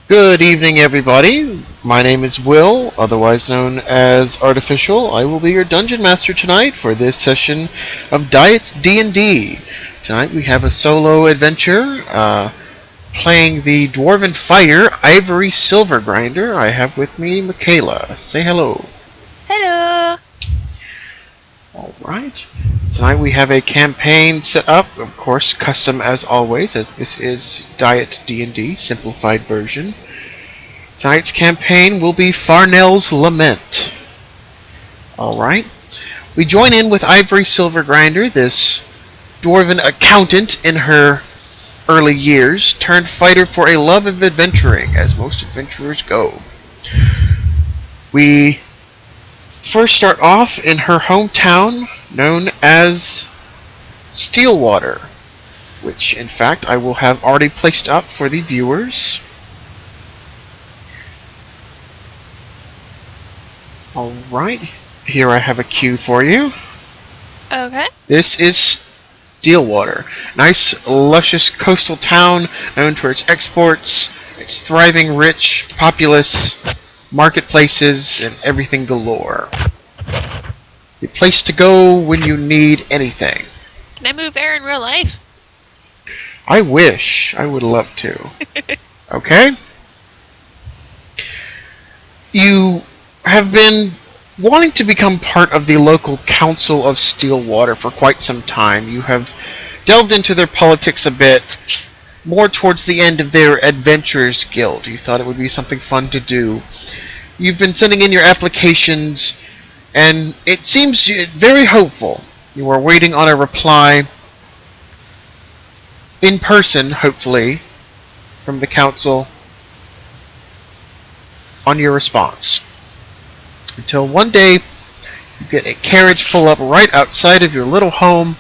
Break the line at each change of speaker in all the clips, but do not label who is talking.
Good evening, everybody. My name is Will, otherwise known as Artificial. I will be your dungeon master tonight for this session of Diet D&D. Tonight we have a solo adventure, playing the Dwarven Fighter, Ivory Silvergrinder. I have with me Michaela. Say hello.
Hello!
Alright. Tonight we have a campaign set up, of course, custom as always, as this is Diet D&D, simplified version. Tonight's campaign will be Farnel's Lament. Alright. We join in with Ivory Silvergrinder, this dwarven accountant in her early years, turned fighter for a love of adventuring, as most adventurers go. We first start off in her hometown, known as Steelwater, which in fact I will have already placed up for the viewers. Alright, here I have a cue for you.
Okay.
This is Steelwater. Nice, luscious coastal town known for its exports, its thriving, rich, populous marketplaces, and everything galore. The place to go when you need anything.
Can I move there in real life?
I wish. I would love to. Okay? You have been wanting to become part of the local council of Steelwater for quite some time. You have delved into their politics a bit, more towards the end of their Adventurers Guild. You thought it would be something fun to do. You've been sending in your applications, and it seems very hopeful. You are waiting on a reply in person, hopefully, from the council on your response. Until one day, you get a carriage pull up right outside of your little home,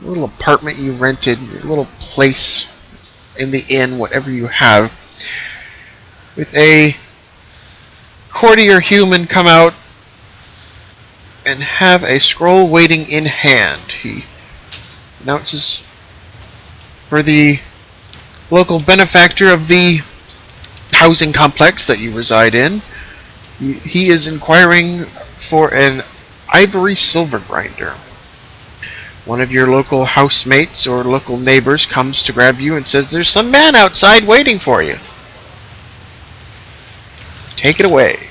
your little apartment you rented, your little place in the inn, whatever you have, with a courtier human come out and have a scroll waiting in hand. He announces for the local benefactor of the housing complex that you reside in. He is inquiring for an Ivory Silvergrinder. One of your local housemates or local neighbors comes to grab you and says, "There's some man outside waiting for you." Take it away.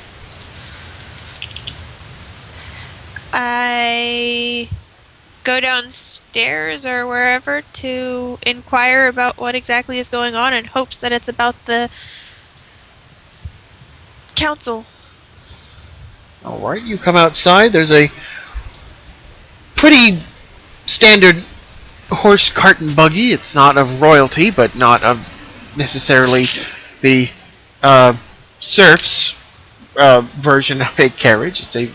I go downstairs or wherever to inquire about what exactly is going on in hopes that it's about the council.
Alright, you come outside. There's a pretty standard horse cart and buggy. It's not of royalty, but not of necessarily the serfs version of a carriage. It's a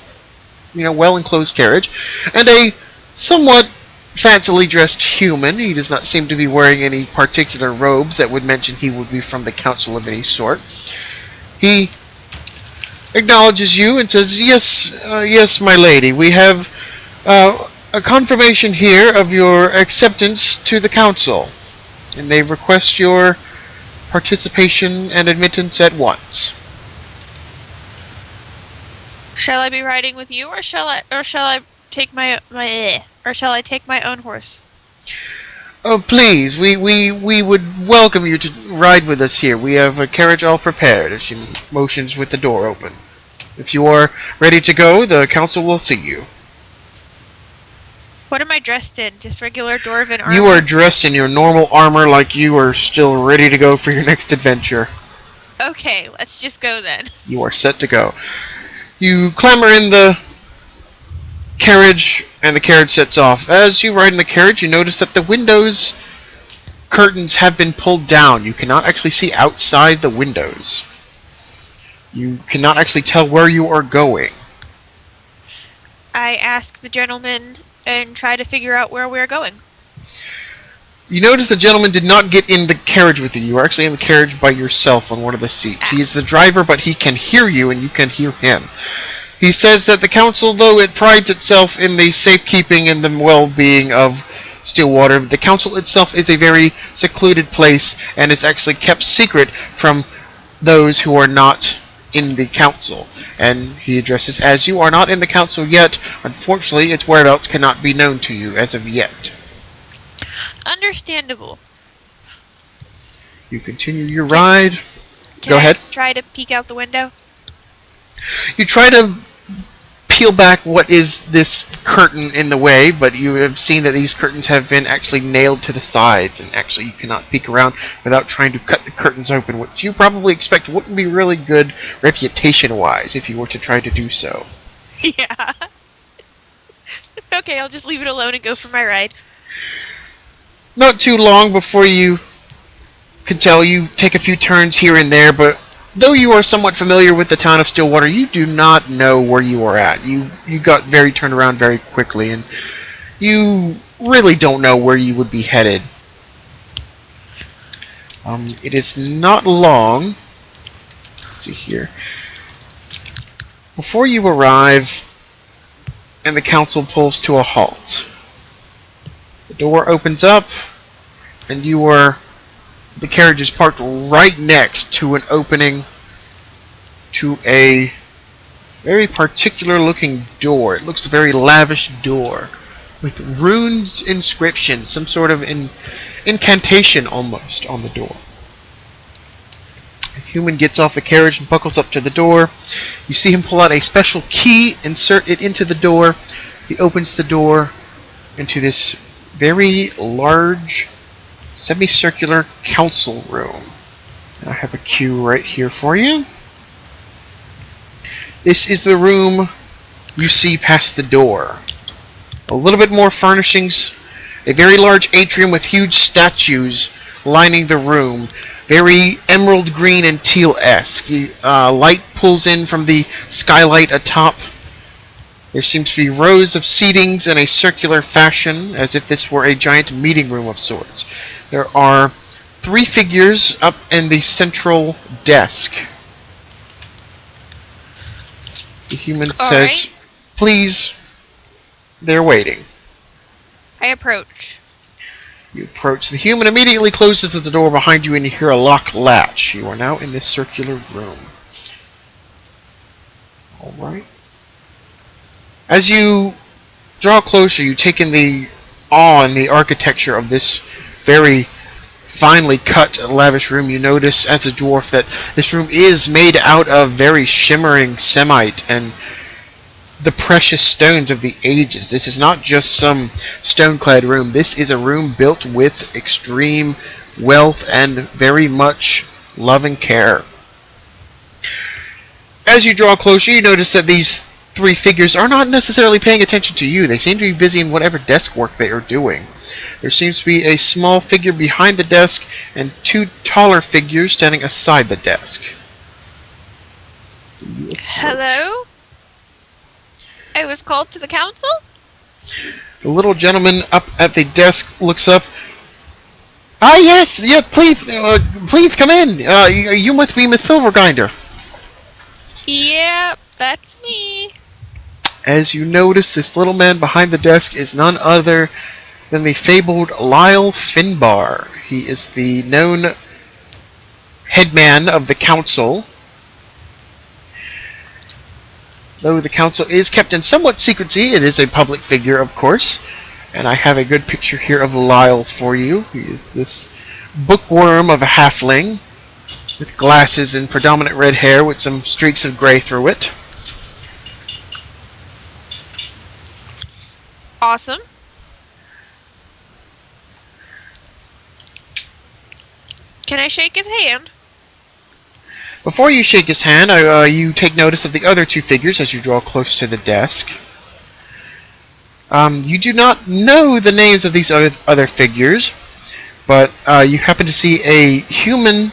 well-enclosed carriage, and a somewhat fancily dressed human. He does not seem to be wearing any particular robes that would mention he would be from the council of any sort. He acknowledges you and says, yes, my lady, we have a confirmation here of your acceptance to the council, and they request your participation and admittance at once.
Shall I be riding with you, or shall I take my own horse?
Oh, please, we would welcome you to ride with us here. We have a carriage all prepared, as she motions with the door open. If you are ready to go, the council will see you.
What am I dressed in? Just regular dwarven armor?
You are dressed in your normal armor like you are still ready to go for your next adventure.
Okay, let's just go then.
You are set to go. You clamber in the carriage, and the carriage sets off. As you ride in the carriage, you notice that the windows curtains have been pulled down. You cannot actually see outside the windows. You cannot actually tell where you are going.
I ask the gentleman and try to figure out where we're going.
You notice the gentleman did not get in the carriage with you. You are actually in the carriage by yourself on one of the seats. He is the driver, but he can hear you, and you can hear him. He says that the council, though it prides itself in the safekeeping and the well-being of Steelwater, the council itself is a very secluded place and is actually kept secret from those who are not in the council. And he addresses, as you are not in the council yet, unfortunately its whereabouts cannot be known to you as of yet.
Understandable.
You continue your ride.
Can
Go
I
ahead.
try to peek out the window?
You try to peel back what is this curtain in the way, but you have seen that these curtains have been actually nailed to the sides, and actually you cannot peek around without trying to cut the curtains open, which you probably expect wouldn't be really good reputation-wise if you were to try to do so.
Yeah. Okay, I'll just leave it alone and go for my ride.
Not too long before you can tell, you take a few turns here and there, but though you are somewhat familiar with the town of Stillwater, you do not know where you are at. You got very turned around very quickly, and you really don't know where you would be headed. It is not long. Let's see here. Before you arrive, and the council pulls to a halt. The door opens up, and the carriage is parked right next to an opening to a very particular looking door. It looks a very lavish door with runes inscription, some sort of incantation almost on the door. A human gets off the carriage and buckles up to the door. You see him pull out a special key, insert it into the door. He opens the door into this very large semicircular council room. I have a cue right here for you. This is the room you see past the door. A little bit more furnishings. A very large atrium with huge statues lining the room. Very emerald green and teal-esque. Light pulls in from the skylight atop. There seems to be rows of seatings in a circular fashion, as if this were a giant meeting room of sorts. There are 3 figures up in the central desk. The human says,
right.
"Please, they're waiting."
I approach.
You approach. The human immediately closes the door behind you and you hear a lock latch. You are now in this circular room. Alright. As you draw closer, you take in the awe and the architecture of this very finely cut, lavish room. You notice as a dwarf that this room is made out of very shimmering semite and the precious stones of the ages. This is not just some stone-clad room. This is a room built with extreme wealth and very much love and care. As you draw closer, you notice that these 3 figures are not necessarily paying attention to you. They seem to be busy in whatever desk work they are doing. There seems to be a small figure behind the desk and 2 taller figures standing aside the desk.
Hello? I was called to the council?
The little gentleman up at the desk looks up. "Ah, yes, yeah, please come in. You must be Miss Silvergrinder."
Yeah, that's me.
As you notice, this little man behind the desk is none other than the fabled Lyle Finbar. He is the known headman of the council. Though the council is kept in somewhat secrecy, it is a public figure, of course. And I have a good picture here of Lyle for you. He is this bookworm of a halfling, with glasses and predominant red hair with some streaks of gray through it.
Awesome. Can I shake his hand?
Before you shake his hand, you take notice of the other 2 figures as you draw close to the desk. You do not know the names of these other figures, but you happen to see a human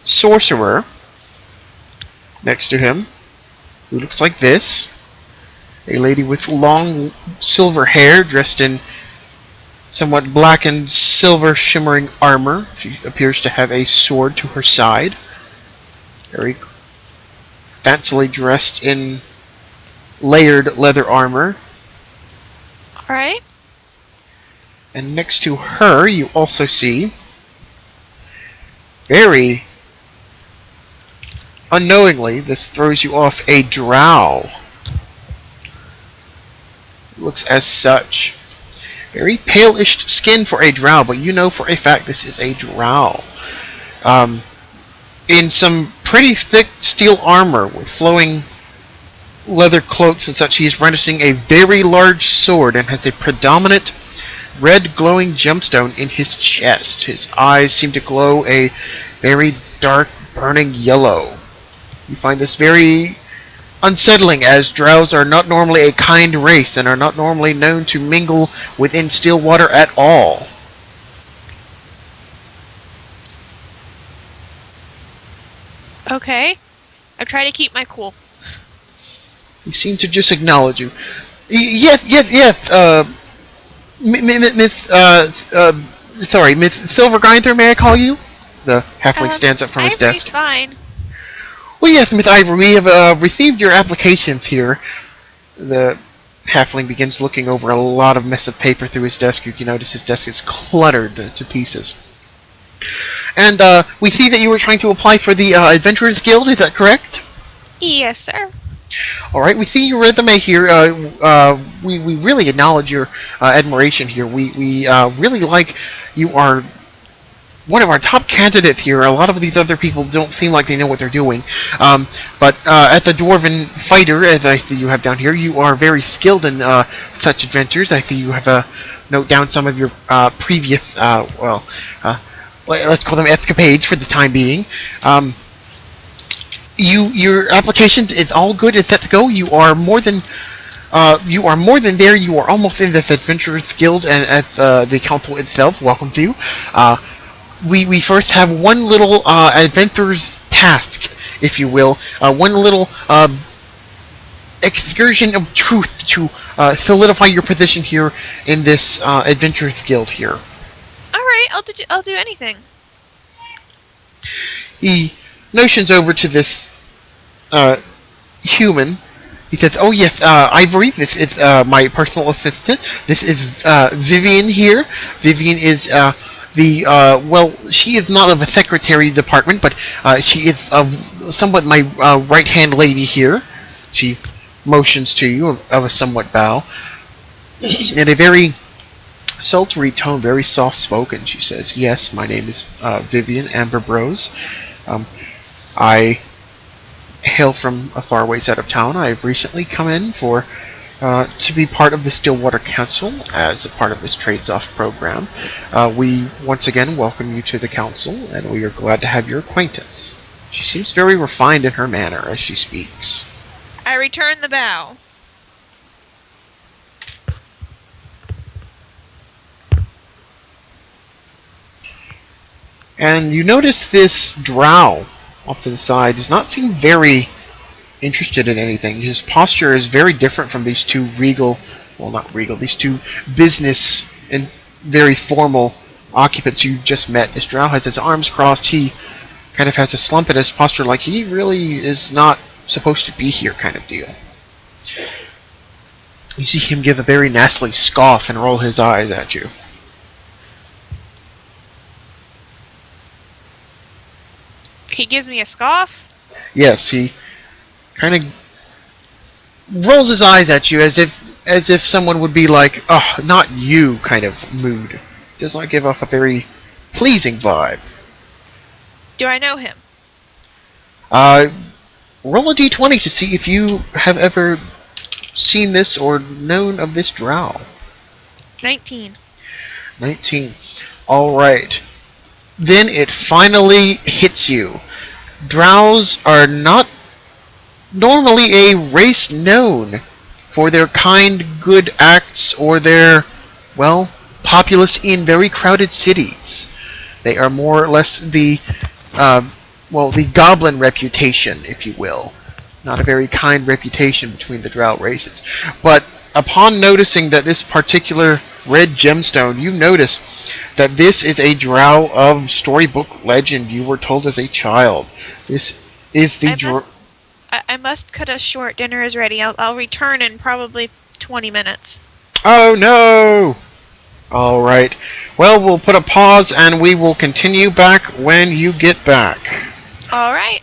sorcerer next to him, who looks like this. A lady with long silver hair, dressed in somewhat black and silver shimmering armor. She appears to have a sword to her side. Very fancily dressed in layered leather armor.
Alright.
And next to her, you also see very Unknowingly, this throws you off a drow. Looks as such. Very pale-ish skin for a drow, but you know for a fact this is a drow. In some pretty thick steel armor with flowing leather cloaks and such, he is brandishing a very large sword and has a predominant red glowing gemstone in his chest. His eyes seem to glow a very dark, burning yellow. You find this very unsettling, as drows are not normally a kind race and are not normally known to mingle within still water at all.
Okay. I try to keep my cool.
He seemed to just acknowledge you. Yes, sorry, Miss Silvergrinder, may I call you? The halfling stands up from his
Ivory's
desk.
fine.
Well, yes, Miss Ivory, we have received your applications here. The halfling begins looking over a lot of mess of paper through his desk. You can notice his desk is cluttered to pieces. And we see that you were trying to apply for the Adventurers Guild, is that correct?
Yes, sir.
Alright, we see your resume here. We really acknowledge your admiration here. We really like you are one of our top candidates here. A lot of these other people don't seem like they know what they're doing. But as a dwarven fighter, as I see you have down here, you are very skilled in such adventures. I see you have note down some of your previous, let's call them escapades for the time being. Your application is all good and set to go. You are more than there. You are almost in this Adventurers Guild, and as the council itself welcomes you. We first have one little adventurer's task, if you will, one little excursion of truth to solidify your position here in this Adventurers Guild here.
All right, I'll do anything.
He notions over to this human. He says, "Oh yes, Ivory, this is my personal assistant. This is Vivian here. Vivian is she is not of a secretary department, but she is somewhat my right-hand lady here." She motions to you of a somewhat bow. In a very sultry tone, very soft-spoken, she says, "Yes, my name is Vivian Amberbrose. I hail from a far ways out of town. I have recently come in to be part of the Stillwater Council as a part of this trades-off program. We once again welcome you to the council, and we are glad to have your acquaintance." She seems very refined in her manner as she speaks.
I return the bow.
And you notice this drow off to the side does not seem very interested in anything. His posture is very different from these two these two business and very formal occupants you've just met. This drow has his arms crossed. He kind of has a slump in his posture, like he really is not supposed to be here kind of deal. You see him give a very nastily scoff and roll his eyes at you.
He gives me a scoff?
Yes, he kind of rolls his eyes at you as if someone would be like, "Oh, not you," kind of mood. Does not give off a very pleasing vibe.
Do I know him?
Roll a d20 to see if you have ever seen this or known of this drow.
19.
19. Alright. Then it finally hits you. Drows are not normally a race known for their kind, good acts or their, populace in very crowded cities. They are more or less the goblin reputation, if you will. Not a very kind reputation between the drow races. But upon noticing that this particular red gemstone, you notice that this is a drow of storybook legend you were told as a child. This is the
I must cut us short. Dinner is ready. I'll return in probably 20 minutes.
Oh no! Alright. Well, we'll put a pause and we will continue back when you get back.
Alright.